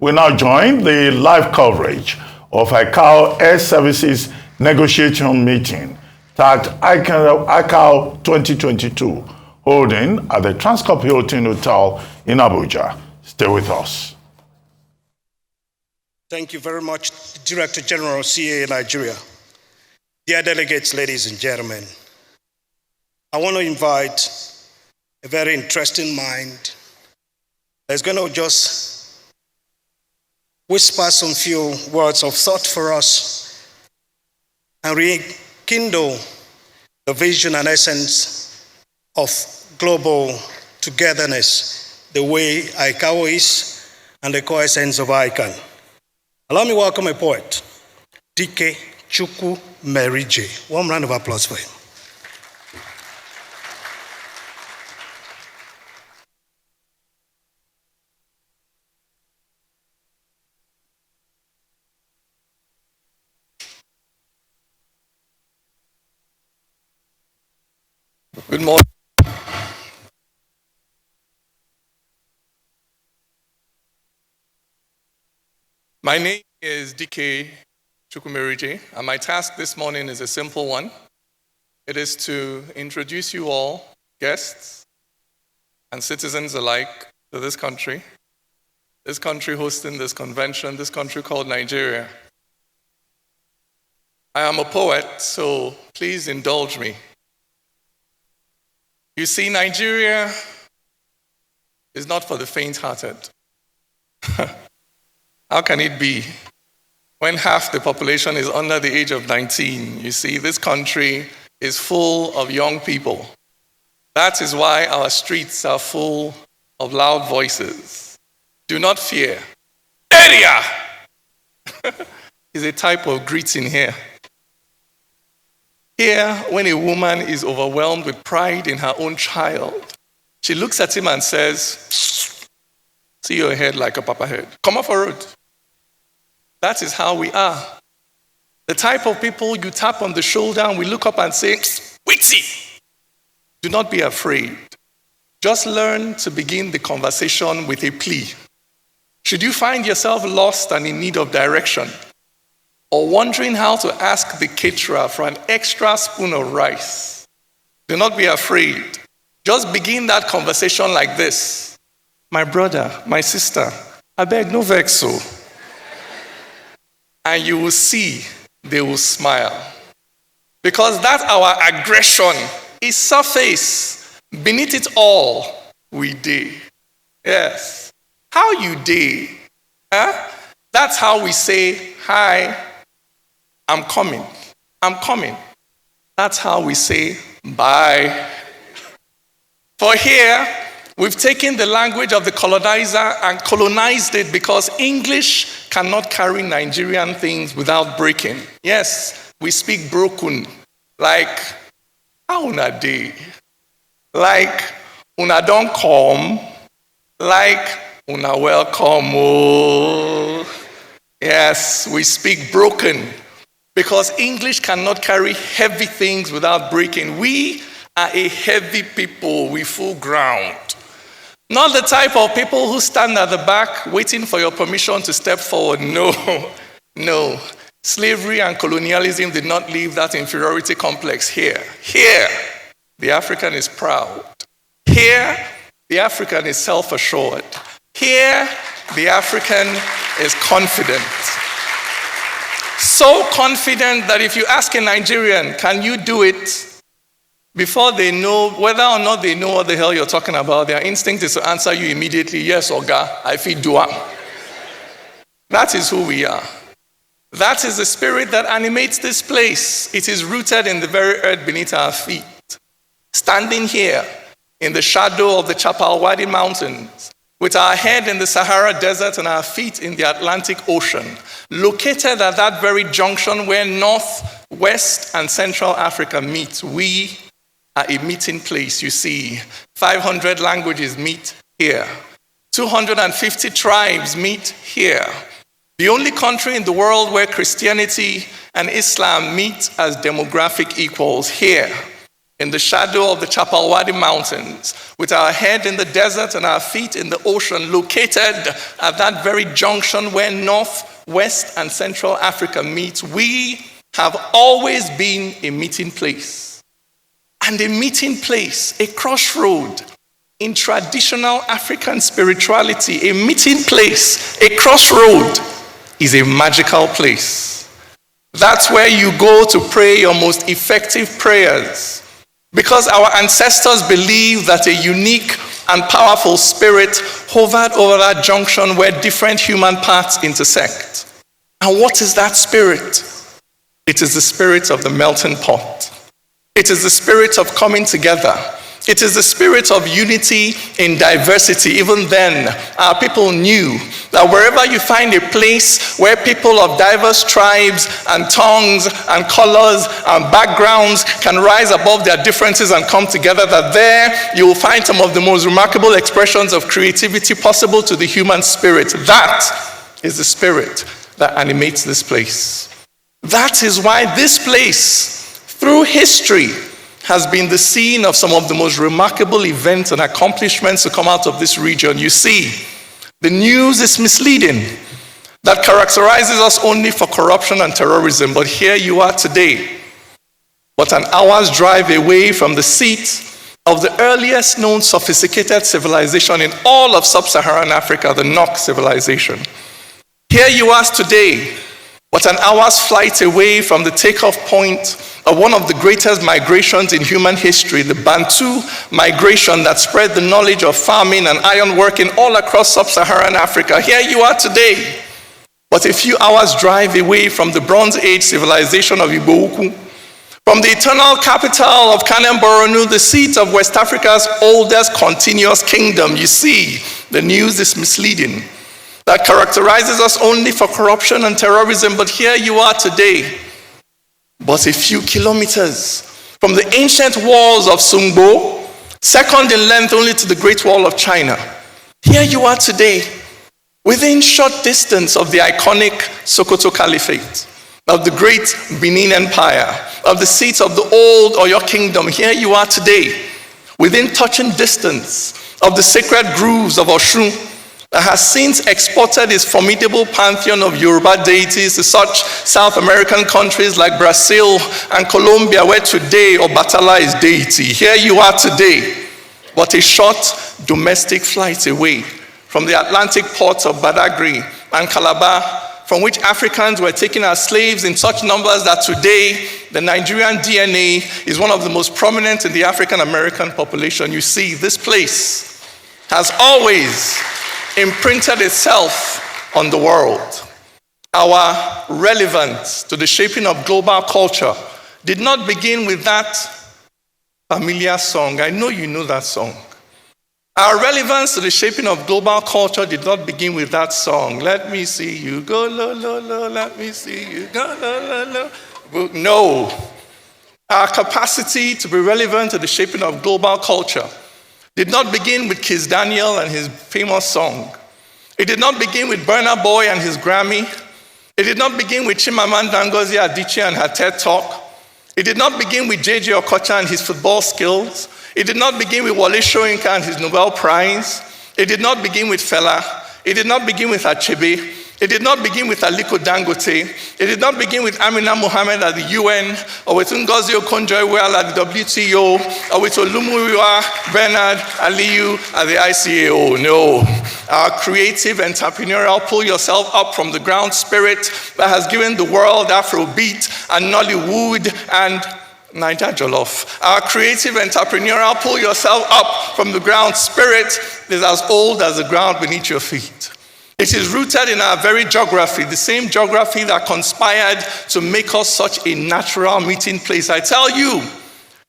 We now join the live coverage of Icao Air Services negotiation meeting tagged Icao 2022, holding at the Transcorp Hilton Hotel in Abuja. Stay with us. Thank you very much, Director General, CAA Nigeria. Dear delegates, ladies and gentlemen, I want to invite a very interesting mind that's going to just whisper some few words of thought for us and rekindle the vision and essence of global togetherness, the way Icao is and the core essence of ICANN. Allow me to welcome a poet, Dike Chukwu Merije. One round of applause for him. Good morning. My name is Dike Chukwu Merije, and my task this morning is a simple one. It is to introduce you all, guests and citizens alike, to this country hosting this convention, this country called Nigeria. I am a poet, so please indulge me. You see, Nigeria is not for the faint-hearted. How can it be? When half the population is under the age of 19, you see, this country is full of young people. That is why our streets are full of loud voices. Do not fear. Area is a type of greeting here. Here, when a woman is overwhelmed with pride in her own child, she looks at him and says, see your head like a papa head. Come off a road. That is how we are. The type of people you tap on the shoulder and we look up and say, Witty! Do not be afraid. Just learn to begin the conversation with a plea. Should you find yourself lost and in need of direction, or wondering how to ask the caterer for an extra spoon of rice, do not be afraid. Just begin that conversation like this. My brother, my sister, I beg no vex so. And you will see they will smile. Because that our aggression is surface. Beneath it all, we dey. Yes. How you dey? Huh? That's how we say, hi, I'm coming. I'm coming. That's how we say bye. For here, we've taken the language of the colonizer and colonized it because English cannot carry Nigerian things without breaking. Yes, we speak broken, like, how una dey? Like, una don come? Like, una welcome, oh. Yes, we speak broken. Because English cannot carry heavy things without breaking. We are a heavy people, we full ground. Not the type of people who stand at the back waiting for your permission to step forward. No, no. Slavery and colonialism did not leave that inferiority complex here. Here, the African is proud. Here, the African is self-assured. Here, the African is confident. So confident that if you ask a Nigerian, can you do it? Before they know, whether or not they know what the hell you're talking about, their instinct is to answer you immediately, yes, Oga, I feel do am. That is who we are. That is the spirit that animates this place. It is rooted in the very earth beneath our feet. Standing here in the shadow of the Chapal Wadi Mountains, with our head in the Sahara Desert and our feet in the Atlantic Ocean, located at that very junction where North, West, and Central Africa meet, we are a meeting place, you see. 500 languages meet here. 250 tribes meet here. The only country in the world where Christianity and Islam meet as demographic equals here. in the shadow of the Chapalwadi Mountains, with our head in the desert and our feet in the ocean, located at that very junction where North, West, and Central Africa meet, we have always been a meeting place. And a meeting place, a crossroad in traditional African spirituality, a meeting place, a crossroad is a magical place. That's where you go to pray your most effective prayers, because our ancestors believed that a unique and powerful spirit hovered over that junction where different human paths intersect. And what is that spirit? It is the spirit of the melting pot. It is the spirit of coming together. It is the spirit of unity in diversity. Even then, our people knew that wherever you find a place where people of diverse tribes and tongues and colors and backgrounds can rise above their differences and come together, that there you will find some of the most remarkable expressions of creativity possible to the human spirit. That is the spirit that animates this place. That is why this place, through history, has been the scene of some of the most remarkable events and accomplishments to come out of this region. You see, the news is misleading, that characterizes us only for corruption and terrorism. But here you are today, but an hour's drive away from the seat of the earliest known sophisticated civilization in all of sub-Saharan Africa, the Nok civilization. Here you are today, but an hour's flight away from the takeoff point of one of the greatest migrations in human history, the Bantu migration that spread the knowledge of farming and ironworking all across sub-Saharan Africa. Here you are today, but a few hours drive away from the Bronze Age civilization of Igbo-Ukwu, from the eternal capital of Kanem Boronu, the seat of West Africa's oldest continuous kingdom. You see, the news is misleading, that characterizes us only for corruption and terrorism. But here you are today, but a few kilometers from the ancient walls of Sungbo, second in length only to the Great Wall of China. Here you are today, within short distance of the iconic Sokoto Caliphate, of the great Benin Empire, of the seat of the old Oyo Kingdom. Here you are today, within touching distance of the sacred groves of Oshun, that has since exported its formidable pantheon of Yoruba deities to such South American countries like Brazil and Colombia, where today Obatala is deity. Here you are today, but a short domestic flight away from the Atlantic ports of Badagry and Calabar, from which Africans were taken as slaves in such numbers that today the Nigerian DNA is one of the most prominent in the African American population. You see, this place has always imprinted itself on the world. Our relevance to the shaping of global culture did not begin with that familiar song. I know you know that song. Our relevance to the shaping of global culture did not begin with that song. Let me see you go, lo, lo, lo, let me see you go, lo, lo, lo. No. Our capacity to be relevant to the shaping of global culture did not begin with Kizz Daniel and his famous song. It did not begin with Burna Boy and his Grammy. It did not begin with Chimamanda Ngozi Adichie and her TED Talk. It did not begin with J.J. Okocha and his football skills. It did not begin with Wole Soyinka and his Nobel Prize. It did not begin with Fela. It did not begin with Achebe. It did not begin with Aliko Dangote. It did not begin with Amina Mohammed at the UN, or with Ngozi Okonjo-Iweala at the WTO, or with Olumuyiwa Bernard Aliyu at the ICAO. No. Our creative, entrepreneurial, pull yourself up from the ground spirit that has given the world Afrobeat and Nollywood and Niger Jollof. Our creative, entrepreneurial, pull yourself up from the ground spirit is as old as the ground beneath your feet. It is rooted in our very geography, the same geography that conspired to make us such a natural meeting place. I tell you,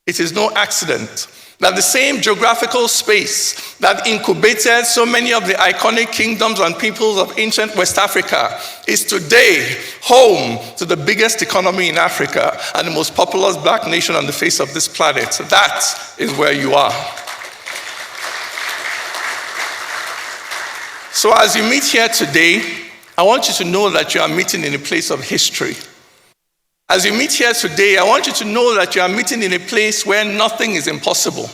it is no accident that the same geographical space that incubated so many of the iconic kingdoms and peoples of ancient West Africa is today home to the biggest economy in Africa and the most populous black nation on the face of this planet. That is where you are. So as you meet here today, I want you to know that you are meeting in a place of history. As you meet here today, I want you to know that you are meeting in a place where nothing is impossible,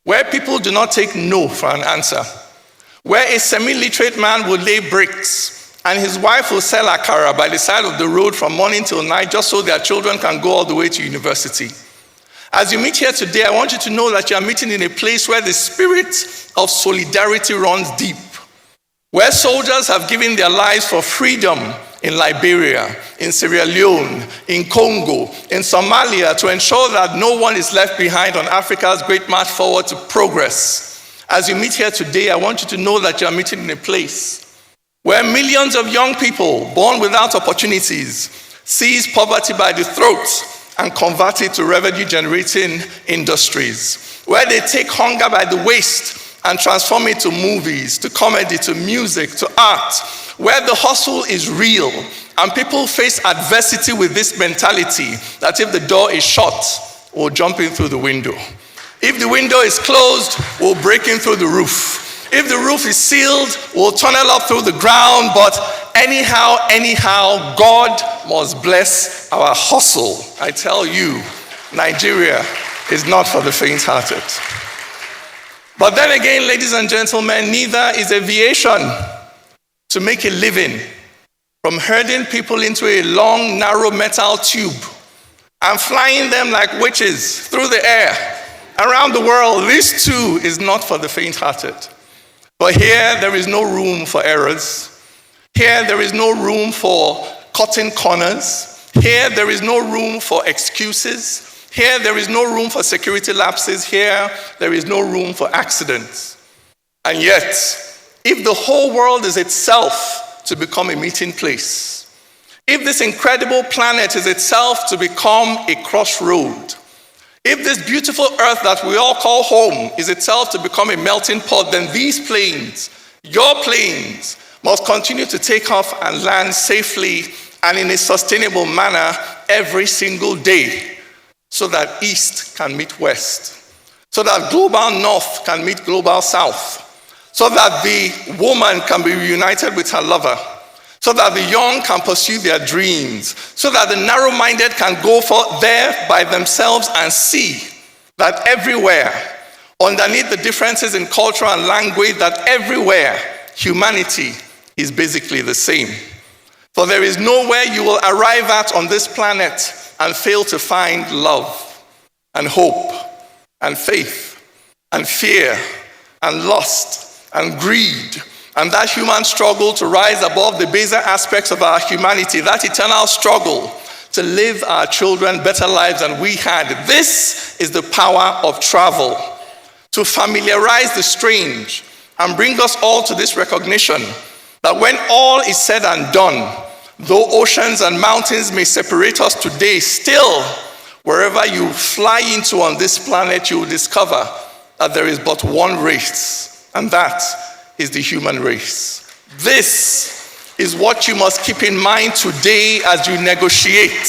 where people do not take no for an answer, where a semi-literate man will lay bricks and his wife will sell akara by the side of the road from morning till night just so their children can go all the way to university. As you meet here today, I want you to know that you are meeting in a place where the spirit of solidarity runs deep, where soldiers have given their lives for freedom in Liberia, in Sierra Leone, in Congo, in Somalia, to ensure that no one is left behind on Africa's great march forward to progress. As you meet here today, I want you to know that you are meeting in a place where millions of young people born without opportunities seize poverty by the throat and convert it to revenue-generating industries, where they take hunger by the waist and transform it to movies, to comedy, to music, to art, where the hustle is real and people face adversity with this mentality that if the door is shut, we'll jump in through the window. If the window is closed, we'll break in through the roof. If the roof is sealed, we'll tunnel up through the ground. But anyhow, God must bless our hustle. I tell you, Nigeria is not for the faint-hearted. But then again, ladies and gentlemen, neither is aviation to make a living from herding people into a long, narrow metal tube and flying them like witches through the air around the world. This too is not for the faint-hearted. But here there is no room for errors. Here there is no room for cutting corners. Here there is no room for excuses. Here there is no room for security lapses. Here there is no room for accidents. And yet, if the whole world is itself to become a meeting place, if this incredible planet is itself to become a crossroad, if this beautiful earth that we all call home is itself to become a melting pot, then these planes, your planes, must continue to take off and land safely and in a sustainable manner every single day, so that East can meet West, so that global North can meet global South, so that the woman can be reunited with her lover, so that the young can pursue their dreams, so that the narrow-minded can go forth there by themselves and see that everywhere, underneath the differences in culture and language, that everywhere humanity is basically the same. For there is nowhere you will arrive at on this planet and fail to find love and hope and faith and fear and lust and greed, and that human struggle to rise above the baser aspects of our humanity, that eternal struggle to live our children better lives than we had. This is the power of travel, to familiarize the strange and bring us all to this recognition that when all is said and done, though oceans and mountains may separate us today, still, wherever you fly into on this planet, you will discover that there is but one race, and that is the human race. This is what you must keep in mind today as you negotiate,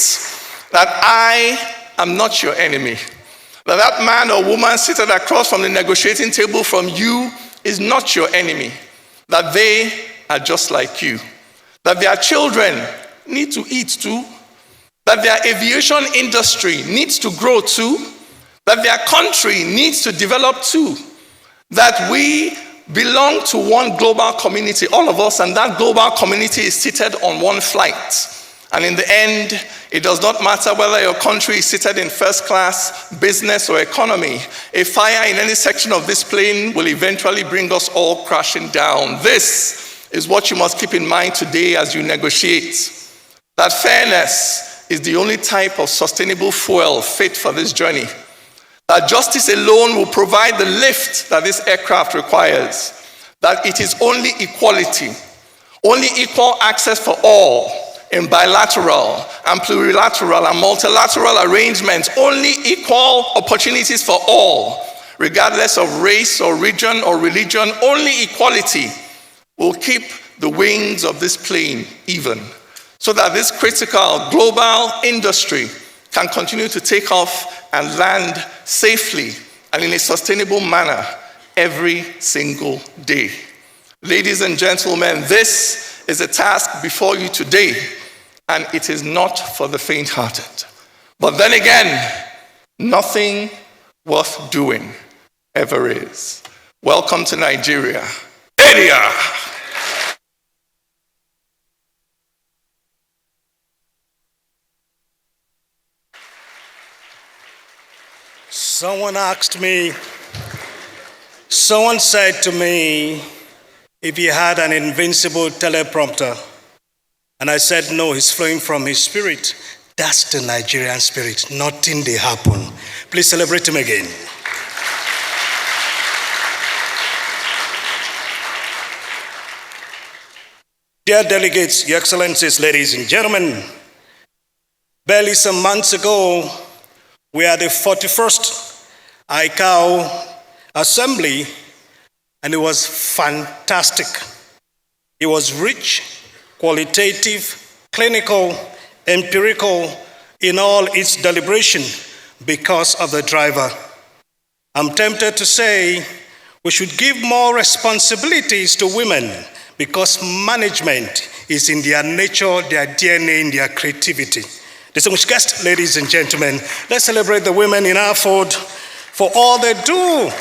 that I am not your enemy, that man or woman seated across from the negotiating table from you is not your enemy, that they are just like you, that their children need to eat too, that their aviation industry needs to grow too, that their country needs to develop too, that we belong to one global community, all of us, and that global community is seated on one flight. And in the end, it does not matter whether your country is seated in first class, business, or economy. A fire in any section of this plane will eventually bring us all crashing down. This is what you must keep in mind today as you negotiate. That fairness is the only type of sustainable fuel fit for this journey. That justice alone will provide the lift that this aircraft requires. That it is only equality, only equal access for all in bilateral and plurilateral and multilateral arrangements, only equal opportunities for all, regardless of race or region or religion. Only equality will keep the wings of this plane even, so that this critical global industry can continue to take off and land safely and in a sustainable manner every single day. Ladies and gentlemen, this is a task before you today. and it is not for the faint-hearted. But then again, nothing worth doing ever is. Welcome to Nigeria. Area! Someone said to me, if he had an invincible teleprompter, and I said, no, it's flowing from his spirit. That's the Nigerian spirit. Nothing they happen. Please celebrate him again. Dear delegates, Your Excellencies, ladies and gentlemen, barely some months ago, we had the 41st Icao Assembly, and it was fantastic. It was rich, qualitative, clinical, empirical in all its deliberation because of the driver. I'm tempted to say we should give more responsibilities to women because management is in their nature, their DNA, in their creativity. Distinguished guests, ladies and gentlemen, let's celebrate the women in our fold for all they do.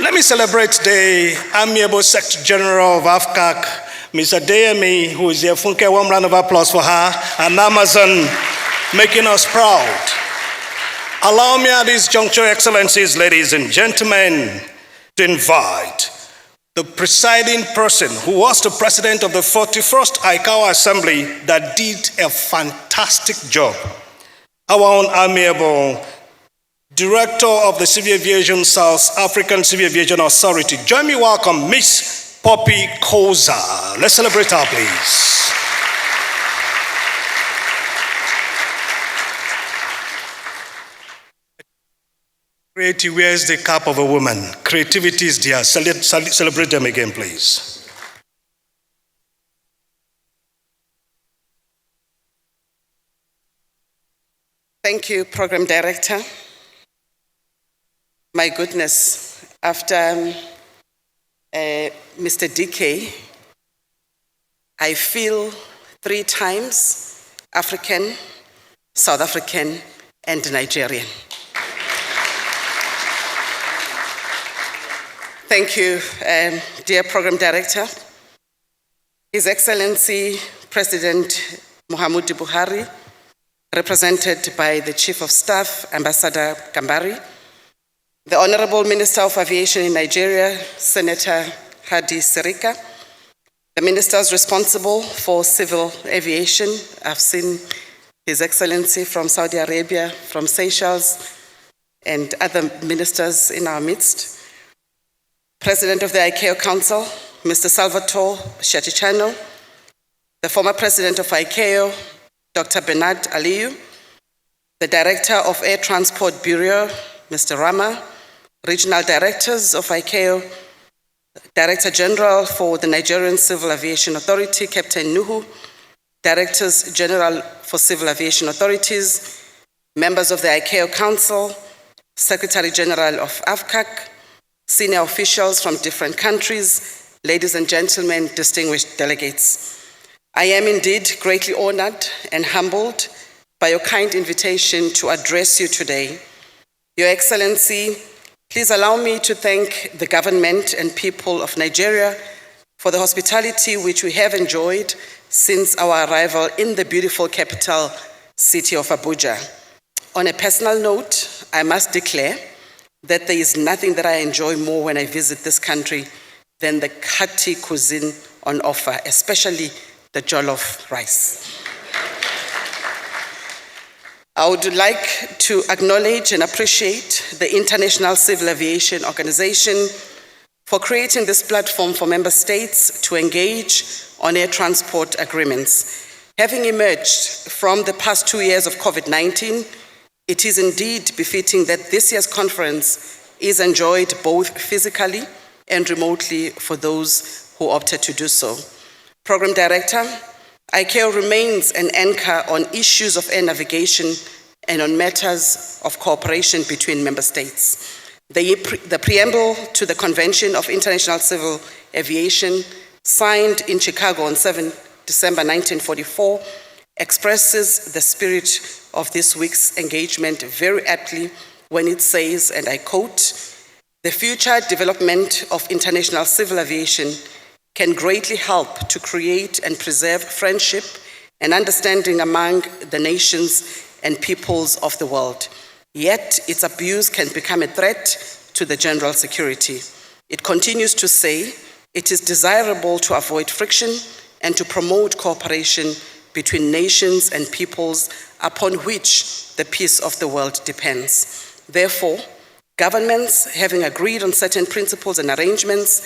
Let me celebrate the amiable Secretary General of AFCAC, Ms. Adeyemi, who is here. Funke, one round of applause for her, and Amazon, making us proud. Allow me at this juncture, Excellencies, ladies and gentlemen, to invite the presiding person who was the president of the 41st Icao Assembly that did a fantastic job. Our own amiable Director of the Civil Aviation South African Civil Aviation Authority. Join me, welcome Miss Poppy Koza. Let's celebrate her, please. Creativity wears the cap of a woman. Creativity is there. Celebrate them again, please. Thank you, Program Director. My goodness, after Mr. DK, I feel 3 times African, South African, and Nigerian. Thank you, dear Program Director. His Excellency President Muhammadu Buhari, represented by the Chief of Staff, Ambassador Gambari, the Honorable Minister of Aviation in Nigeria, Senator Hadi Sirika, the ministers responsible for civil aviation. I've seen His Excellency from Saudi Arabia, from Seychelles, and other ministers in our midst. President of the Icao Council, Mr. Salvatore Shattichano, the former president of Icao, Dr. Bernard Aliyu, the Director of Air Transport Bureau, Mr. Rama, regional directors of Icao, Director General for the Nigerian Civil Aviation Authority, Captain Nuhu, Directors General for Civil Aviation Authorities, members of the Icao Council, Secretary General of AFCAC, senior officials from different countries, ladies and gentlemen, distinguished delegates. I am indeed greatly honored and humbled by your kind invitation to address you today. Your Excellency, please allow me to thank the government and people of Nigeria for the hospitality which we have enjoyed since our arrival in the beautiful capital city of Abuja. On a personal note, I must declare that there is nothing that I enjoy more when I visit this country than the hearty cuisine on offer, especially the jollof rice. I would like to acknowledge and appreciate the International Civil Aviation Organization for creating this platform for member states to engage on air transport agreements. Having emerged from the past 2 years of COVID-19, it is indeed befitting that this year's conference is enjoyed both physically and remotely for those who opted to do so. Program Director, Icao remains an anchor on issues of air navigation and on matters of cooperation between member states. The preamble to the Convention of International Civil Aviation, signed in Chicago on 7 December 1944, expresses the spirit of this week's engagement very aptly when it says, and I quote, "The future development of international civil aviation can greatly help to create and preserve friendship and understanding among the nations and peoples of the world. Yet its abuse can become a threat to the general security." It continues to say, "It is desirable to avoid friction and to promote cooperation between nations and peoples upon which the peace of the world depends. Therefore, governments, having agreed on certain principles and arrangements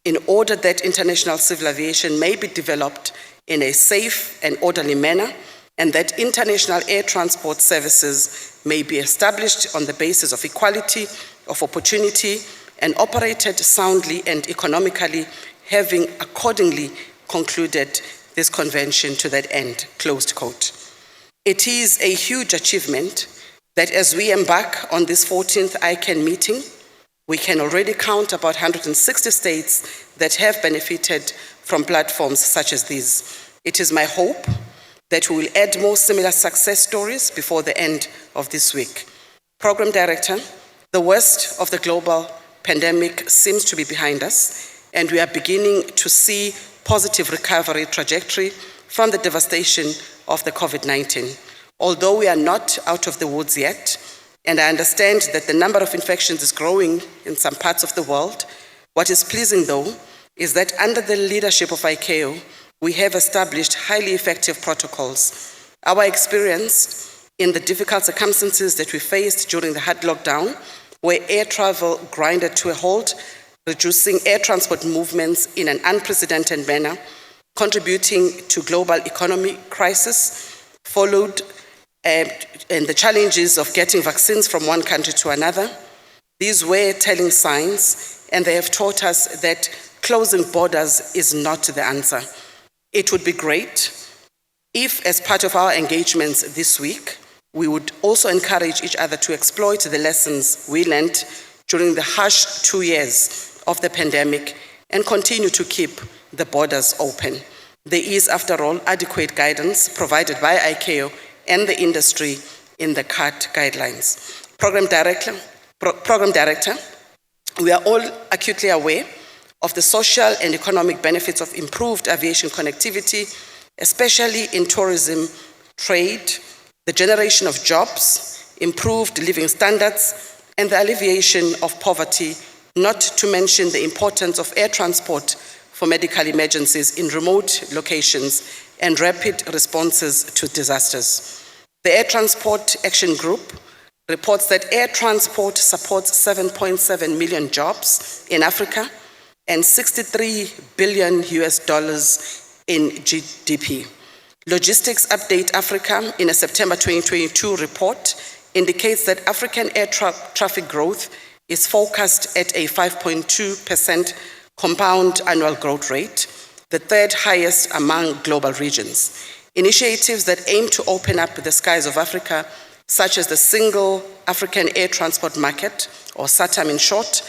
in order that international civil aviation may be developed in a safe and orderly manner, and that international air transport services may be established on the basis of equality of opportunity and operated soundly and economically, having accordingly concluded this convention to that end," closed quote. It is a huge achievement that as we embark on this 14th ICANN meeting, we can already count about 160 states that have benefited from platforms such as these. It is my hope that we will add more similar success stories before the end of this week. Program Director, the worst of the global pandemic seems to be behind us, and we are beginning to see positive recovery trajectory from the devastation of the COVID-19. Although we are not out of the woods yet, and I understand that the number of infections is growing in some parts of the world, what is pleasing though is that under the leadership of Icao, we have established highly effective protocols. Our experience in the difficult circumstances that we faced during the hard lockdown, where air travel grinded to a halt, reducing air transport movements in an unprecedented manner, contributing to global economic crisis, followed and the challenges of getting vaccines from one country to another. These were telling signs, and they have taught us that closing borders is not the answer. It would be great if, as part of our engagements this week, we would also encourage each other to exploit the lessons we learned during the harsh 2 years of the pandemic and continue to keep the borders open. There is, after all, adequate guidance provided by Icao and the industry in the CART guidelines. Program Director, we are all acutely aware of the social and economic benefits of improved aviation connectivity, especially in tourism, trade, the generation of jobs, improved living standards, and the alleviation of poverty, not to mention the importance of air transport for medical emergencies in remote locations and rapid responses to disasters. The Air Transport Action Group reports that air transport supports 7.7 million jobs in Africa and $63 billion in GDP. Logistics Update Africa, in a September 2022 report, indicates that African air traffic growth is forecast at a 5.2% compound annual growth rate, the third highest among global regions. Initiatives that aim to open up the skies of Africa, such as the Single African Air Transport Market, or SATAM in short,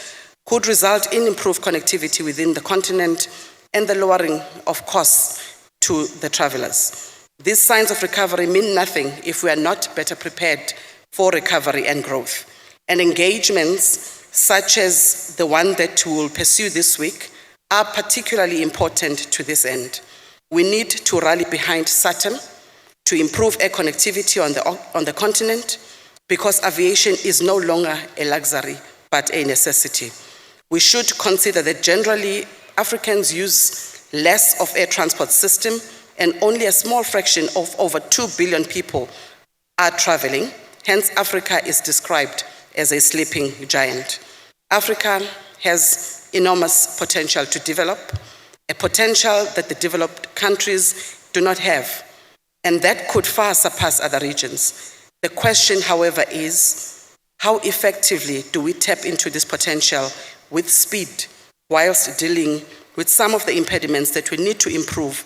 could result in improved connectivity within the continent and the lowering of costs to the travelers. These signs of recovery mean nothing if we are not better prepared for recovery and growth. And engagements such as the one that we will pursue this week are particularly important to this end. We need to rally behind SATAM to improve air connectivity on the continent, because aviation is no longer a luxury but a necessity. We should consider that generally Africans use less of air transport system, and only a small fraction of over 2 billion people are traveling. Hence, Africa is described as a sleeping giant. Africa has enormous potential to develop, a potential that the developed countries do not have, and that could far surpass other regions. The question, however, is how effectively do we tap into this potential with speed, whilst dealing with some of the impediments that we need to improve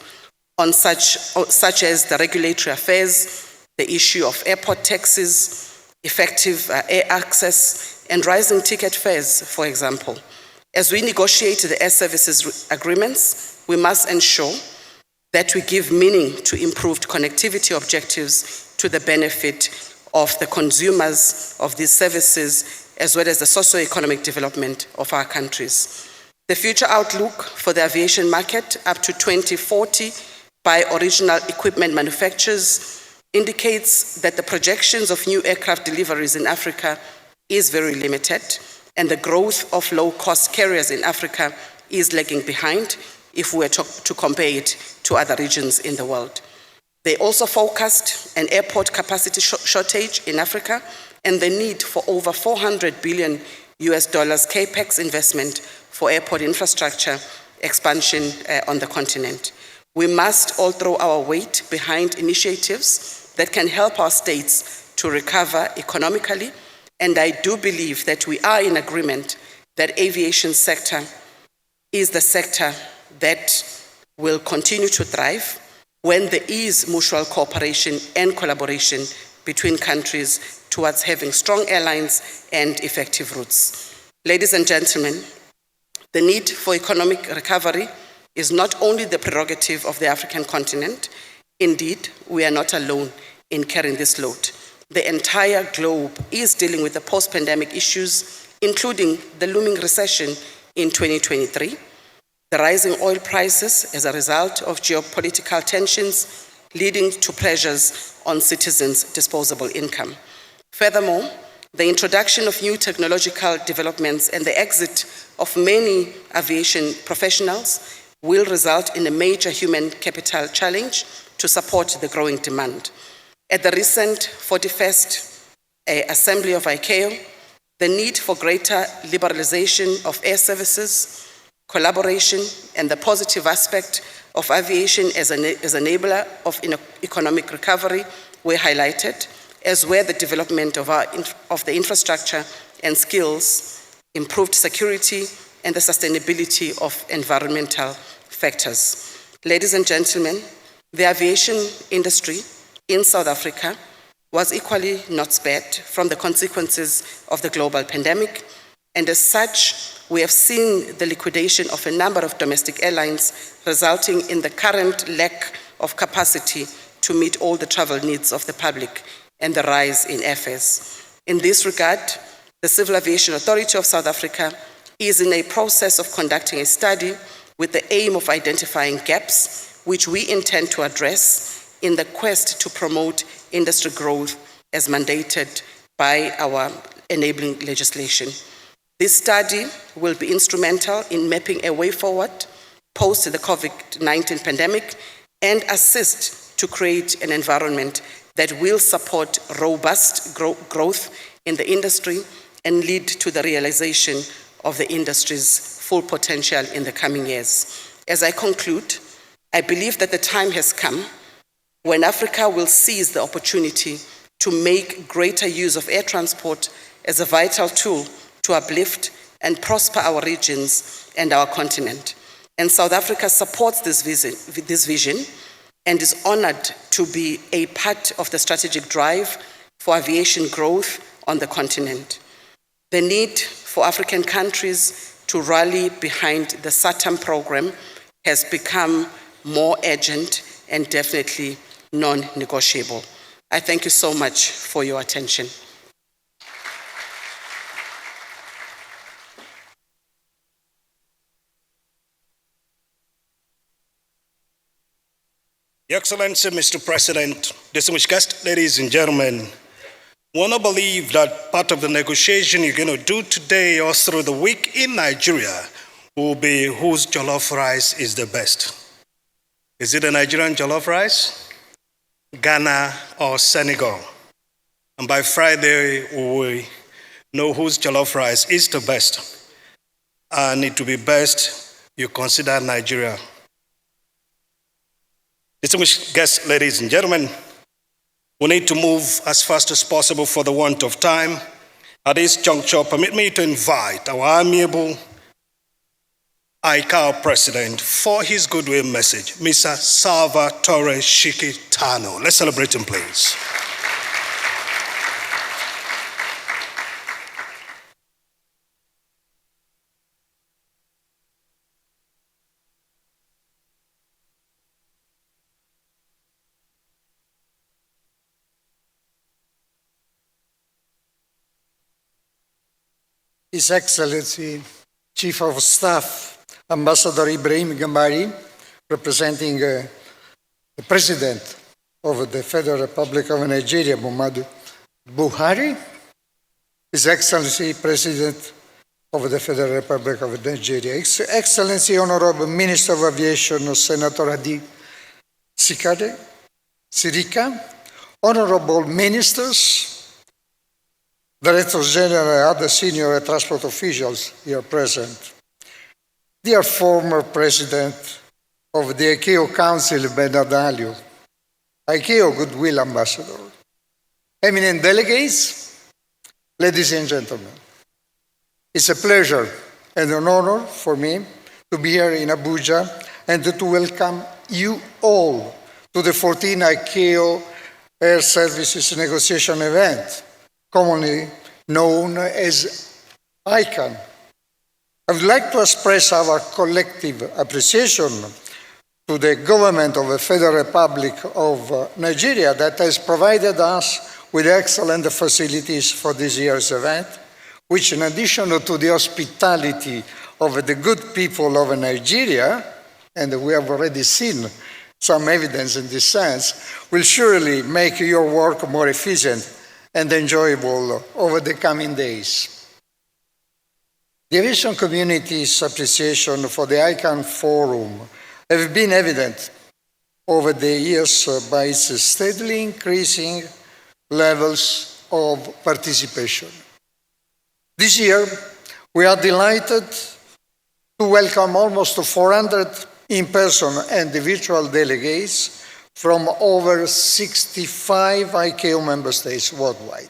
on, such as the regulatory affairs, the issue of airport taxes, effective air access, and rising ticket fares, for example. As we negotiate the air services agreements, we must ensure that we give meaning to improved connectivity objectives to the benefit of the consumers of these services, as well as the socio-economic development of our countries. The future outlook for the aviation market up to 2040 by original equipment manufacturers indicates that the projections of new aircraft deliveries in Africa is very limited, and the growth of low-cost carriers in Africa is lagging behind if we were to compare it to other regions in the world. They also forecast an airport capacity shortage in Africa and the need for over $400 billion capex investment for airport infrastructure expansion on the continent. We must all throw our weight behind initiatives that can help our states to recover economically, and I do believe that we are in agreement that aviation sector is the sector that will continue to thrive when there is mutual cooperation and collaboration between countries towards having strong airlines and effective routes. Ladies and gentlemen, the need for economic recovery is not only the prerogative of the African continent. Indeed, we are not alone in carrying this load. The entire globe is dealing with the post-pandemic issues, including the looming recession in 2023, the rising oil prices as a result of geopolitical tensions leading to pressures on citizens' disposable income. Furthermore, the introduction of new technological developments and the exit of many aviation professionals will result in a major human capital challenge to support the growing demand. At the recent 41st Assembly of Icao, the need for greater liberalization of air services, collaboration, and the positive aspect of aviation as an enabler of economic recovery were highlighted, as were the development of the infrastructure and skills, improved security, and the sustainability of environmental factors. Ladies and gentlemen, the aviation industry in South Africa was equally not spared from the consequences of the global pandemic, and as such, we have seen the liquidation of a number of domestic airlines, resulting in the current lack of capacity to meet all the travel needs of the public and the rise in airfares. In this regard, the Civil Aviation Authority of South Africa is in a process of conducting a study with the aim of identifying gaps which we intend to address in the quest to promote industry growth as mandated by our enabling legislation. This study will be instrumental in mapping a way forward post the COVID-19 pandemic and assist to create an environment that will support robust growth in the industry and lead to the realization of the industry's full potential in the coming years. As I conclude, I believe that the time has come when Africa will seize the opportunity to make greater use of air transport as a vital tool to uplift and prosper our regions and our continent. And South Africa supports this vision and is honored to be a part of the strategic drive for aviation growth on the continent. The need for African countries to rally behind the SATAM program has become more urgent and definitely non-negotiable. I thank you so much for your attention. Your Excellency, Mr. President, distinguished guests, ladies and gentlemen, I want to believe that part of the negotiation you're going to do today or through the week in Nigeria will be whose jollof rice is the best. Is it a Nigerian jollof rice, Ghana, or Senegal? And by Friday, we will know whose jollof rice is the best. And it will be best you consider Nigeria. Distinguished guests, ladies and gentlemen, we need to move as fast as possible for the want of time. At this juncture, permit me to invite our amiable Icao President for his goodwill message, Mr. Salvatore Shikitano. Let's celebrate him, please. His Excellency Chief of Staff, Ambassador Ibrahim Gambari, representing the President of the Federal Republic of Nigeria, Muhammadu Buhari, His Excellency President of the Federal Republic of Nigeria, His Excellency Honorable Minister of Aviation, Senator Hadi Sirika, Honorable Ministers, Directors General and other senior transport officials here present, dear former President of the Icao Council, Bernard Alio, Icao Goodwill Ambassador, eminent delegates, ladies and gentlemen, it's a pleasure and an honor for me to be here in Abuja and to welcome you all to the 14th Icao Air Services Negotiation Event, commonly known as ICANN. I would like to express our collective appreciation to the government of the Federal Republic of Nigeria that has provided us with excellent facilities for this year's event, which in addition to the hospitality of the good people of Nigeria, and we have already seen some evidence in this sense, will surely make your work more efficient and enjoyable over the coming days. The aviation community's appreciation for the ICANN Forum have been evident over the years by its steadily increasing levels of participation. This year, we are delighted to welcome almost 400 in-person and virtual delegates from over 65 Icao member states worldwide.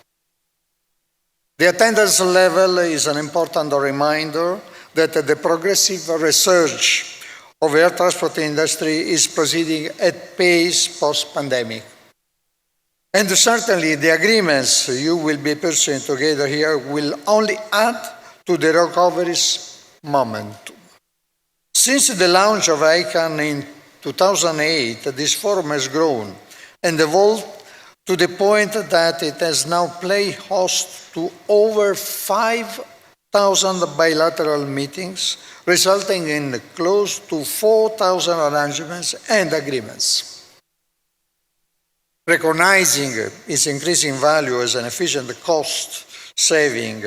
The attendance level is an important reminder that the progressive research of air transport industry is proceeding at pace post-pandemic. And certainly the agreements you will be pursuing together here will only add to the recovery's momentum. Since the launch of ICANN in 2008, this forum has grown and evolved to the point that it has now played host to over 5,000 bilateral meetings, resulting in close to 4,000 arrangements and agreements. Recognizing its increasing value as an efficient cost-saving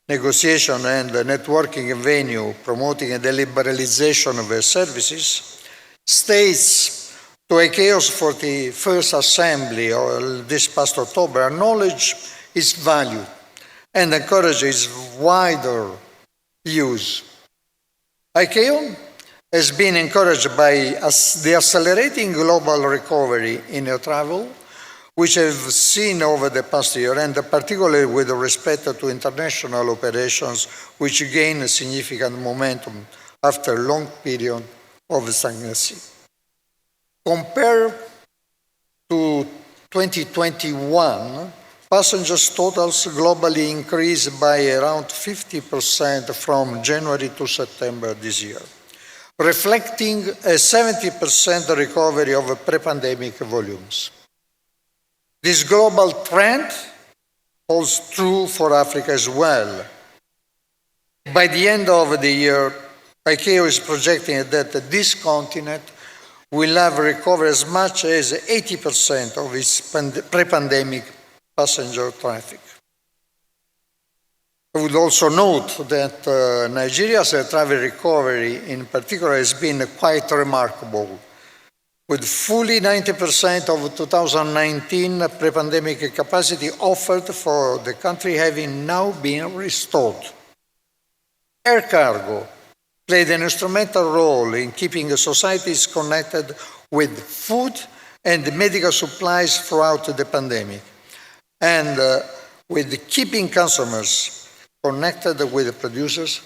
negotiation and networking venue promoting the liberalization of their services, states to Icao's 41st Assembly this past October acknowledge its value and encourage its wider use. Icao has been encouraged by the accelerating global recovery in air travel, which we have seen over the past year, and particularly with respect to international operations, which gain significant momentum after a long period of stagnancy. Compared to 2021, passengers totals globally increased by around 50% from January to September this year, reflecting a 70% recovery of pre-pandemic volumes. This global trend holds true for Africa as well. By the end of the year, Icao is projecting that this continent will have recovered as much as 80% of its pre-pandemic passenger traffic. I would also note that Nigeria's air travel recovery in particular has been quite remarkable, with fully 90% of 2019 pre-pandemic capacity offered for the country having now been restored. Air cargo played an instrumental role in keeping societies connected with food and medical supplies throughout the pandemic, and with keeping consumers connected with producers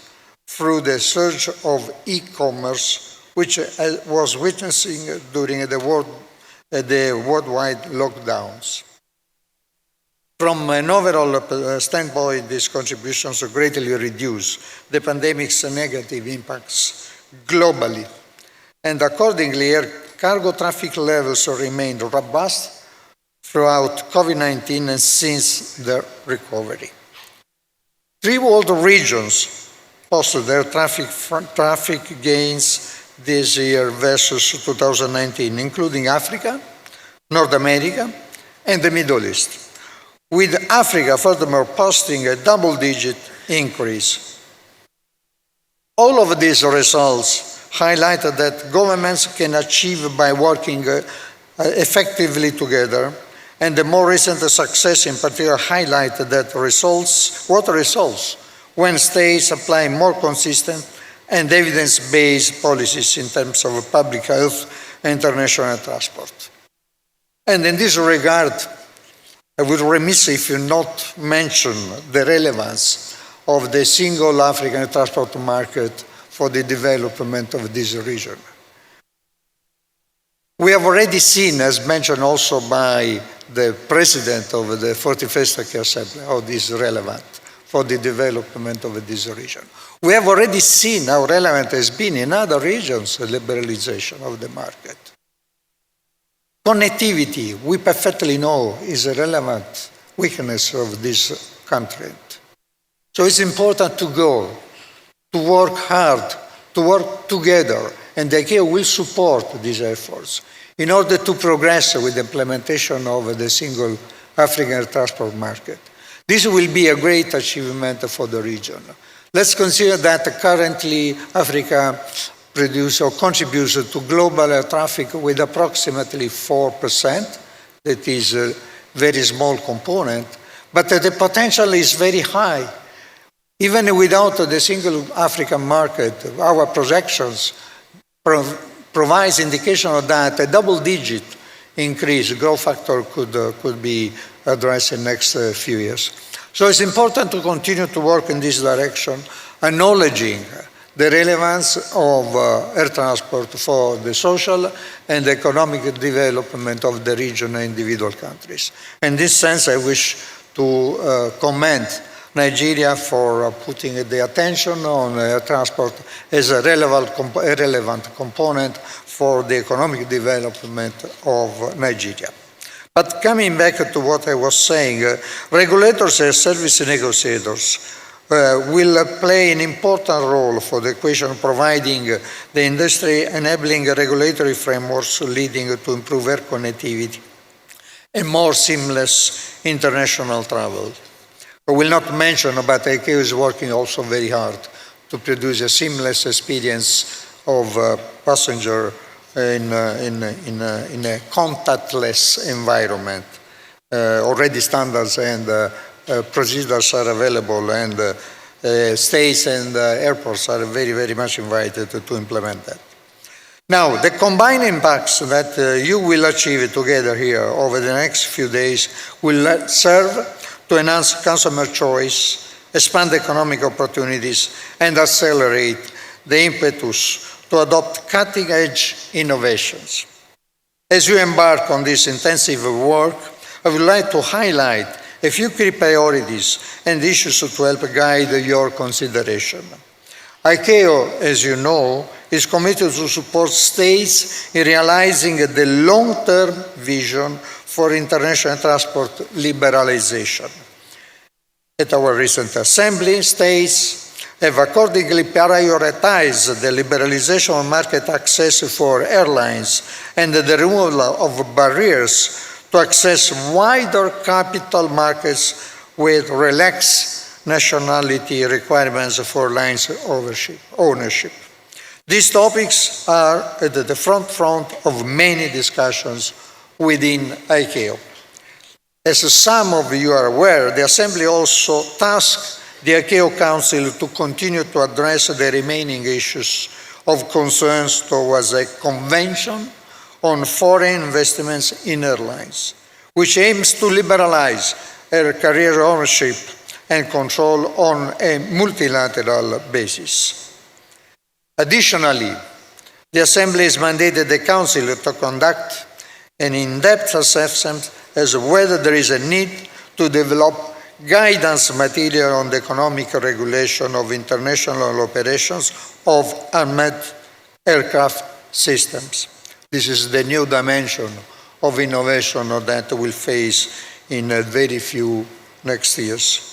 through the surge of e-commerce, which was witnessing during the worldwide lockdowns. From an overall standpoint, these contributions greatly reduce the pandemic's negative impacts globally, and accordingly, air cargo traffic levels remained robust throughout COVID-19 and since the recovery. Three world regions posted their traffic gains this year versus 2019, including Africa, North America, and the Middle East, with Africa furthermore posting a double-digit increase. All of these results highlighted that governments can achieve by working effectively together, and the more recent success in particular highlighted that results when states apply more consistent and evidence-based policies in terms of public health and international transport. And in this regard, I would be remiss if you not mention the relevance of the single African transport market for the development of this region. We have already seen, as mentioned also by the President of the 41st Icao Assembly, how this is relevant for the development of this region. We have already seen how relevant it has been in other regions, the liberalization of the market. Connectivity, we perfectly know, is a relevant weakness of this country. So it's important to go, to work hard, to work together, and the Icao will support these efforts in order to progress with the implementation of the single African transport market. This will be a great achievement for the region. Let's consider that currently Africa produces or contributes to global air traffic with approximately 4%. That is a very small component, but the potential is very high. Even without the single African market, our projections provides indication of that a double-digit increase, growth factor could be addressed in the next few years. So it's important to continue to work in this direction, acknowledging the relevance of air transport for the social and economic development of the region and individual countries. In this sense, I wish to commend Nigeria for putting the attention on air transport as a relevant component for the economic development of Nigeria. But coming back to what I was saying, regulators and service negotiators will play an important role for the equation, providing the industry enabling regulatory frameworks leading to improved air connectivity and more seamless international travel. I will not mention, but Icao is working also very hard to produce a seamless experience of passenger in a contactless environment. Already standards and procedures are available, and states and airports are very, very much invited to implement that. Now, the combined impacts that you will achieve together here over the next few days will serve to enhance consumer choice, expand economic opportunities, and accelerate the impetus to adopt cutting-edge innovations. As you embark on this intensive work, I would like to highlight a few key priorities and issues to help guide your consideration. Icao, as you know, is committed to support states in realizing the long-term vision for international transport liberalization. At our recent assembly, states have accordingly prioritized the liberalization of market access for airlines and the removal of barriers to access wider capital markets with relaxed nationality requirements for lines ownership. These topics are at the front of many discussions within Icao. As some of you are aware, the Assembly also tasked the Icao Council to continue to address the remaining issues of concerns towards a convention on foreign investments in airlines, which aims to liberalize air carrier ownership and control on a multilateral basis. Additionally, the Assembly has mandated the Council to conduct an in-depth assessment as to whether there is a need to develop guidance material on the economic regulation of international operations of unmanned aircraft systems. This is the new dimension of innovation that we'll face in very few next years.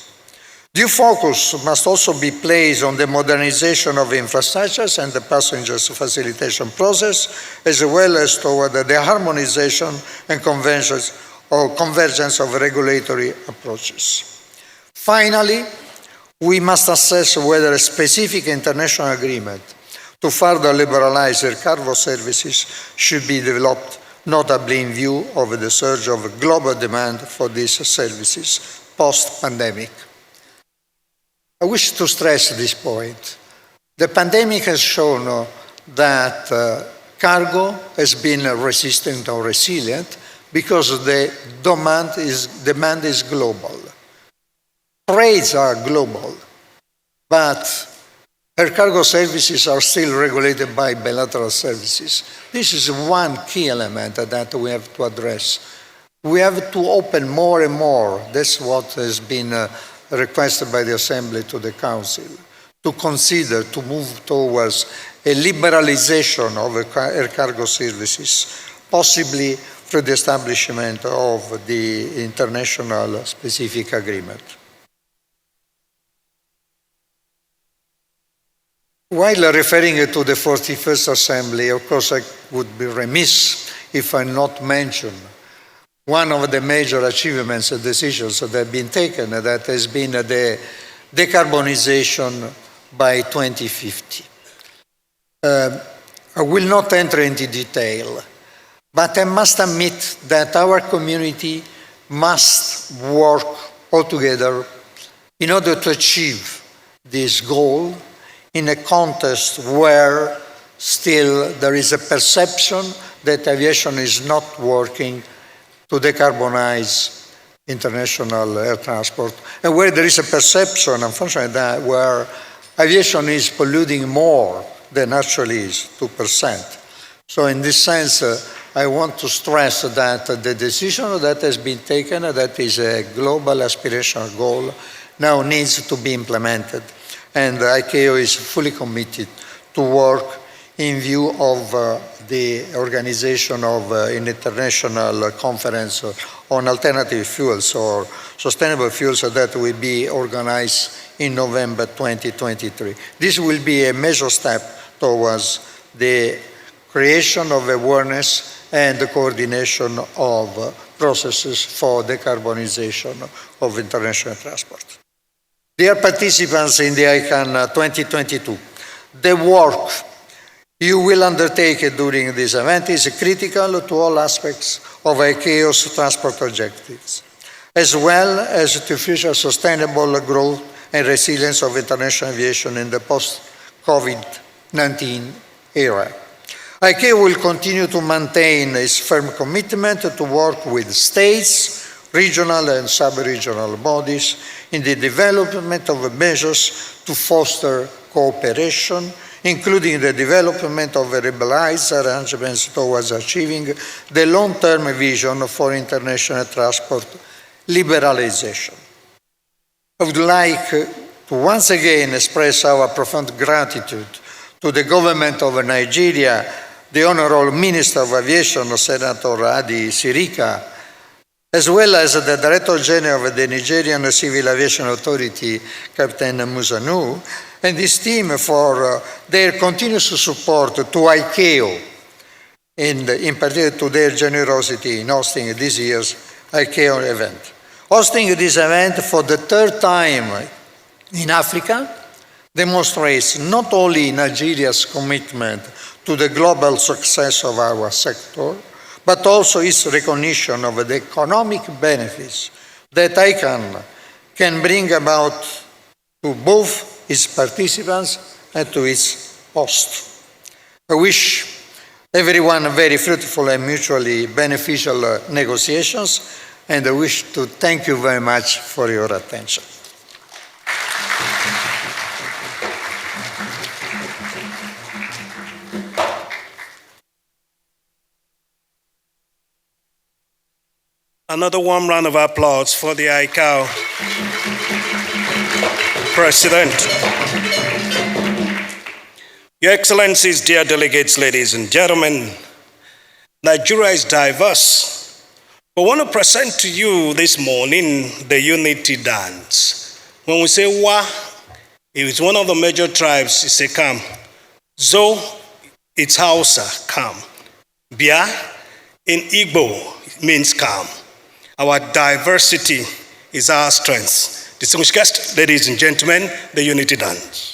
Due focus must also be placed on the modernization of infrastructures and the passengers facilitation process, as well as toward the harmonization and convergence of regulatory approaches. Finally, we must assess whether a specific international agreement to further liberalize air cargo services should be developed, notably in view of the surge of global demand for these services post-pandemic. I wish to stress this point. The pandemic has shown that cargo has been resistant or resilient because the demand is global. Trades are global, but air cargo services are still regulated by bilateral services. This is one key element that we have to address. We have to open more and more. That's what has been requested by the Assembly to the Council, to consider, to move towards a liberalization of air cargo services, possibly through the establishment of the international specific agreement. While referring to the 41st Assembly, of course, I would be remiss if I not mention one of the major achievements and decisions that have been taken, that has been the decarbonization by 2050. I will not enter into detail, but I must admit that our community must work all together in order to achieve this goal in a context where still there is a perception that aviation is not working to decarbonize international air transport, and where there is a perception, unfortunately, that where aviation is polluting more than actually is, 2%. So in this sense, I want to stress that the decision that has been taken, that is a global aspirational goal, now needs to be implemented. And Icao is fully committed to work in view of the organization of an international conference on alternative fuels or sustainable fuels that will be organized in November 2023. This will be a major step towards the creation of awareness and the coordination of processes for decarbonization of international transport. Dear participants in the ICANN 2022, the work you will undertake during this event is critical to all aspects of Icao's transport objectives, as well as to future sustainable growth and resilience of international aviation in the post-COVID-19 era. Icao will continue to maintain its firm commitment to work with states, regional and sub-regional bodies in the development of measures to foster cooperation, including the development of liberalized arrangements towards achieving the long-term vision for international transport liberalization. I would like to once again express our profound gratitude to the government of Nigeria, the Honorable Minister of Aviation, Senator Adi Sirika, as well as the Director General of the Nigerian Civil Aviation Authority, Captain Musanu, and his team for their continuous support to Icao, and in particular to their generosity in hosting this year's Icao event. Hosting this event for the third time in Africa demonstrates not only Nigeria's commitment to the global success of our sector, but also its recognition of the economic benefits that ICANN can bring about to both its participants and to its host. I wish everyone very fruitful and mutually beneficial negotiations, and I wish to thank you very much for your attention. Another warm round of applause for the Icao President. Your Excellencies, dear delegates, ladies and gentlemen, Nigeria is diverse. I want to present to you this morning the Unity Dance, When we say Wa, it is one of the major tribes, it's a Kam. Zo, it's Hausa, Kam. Bia, in Igbo, means calm. Our diversity is our strength. Distinguished guests, ladies and gentlemen, the unity dance.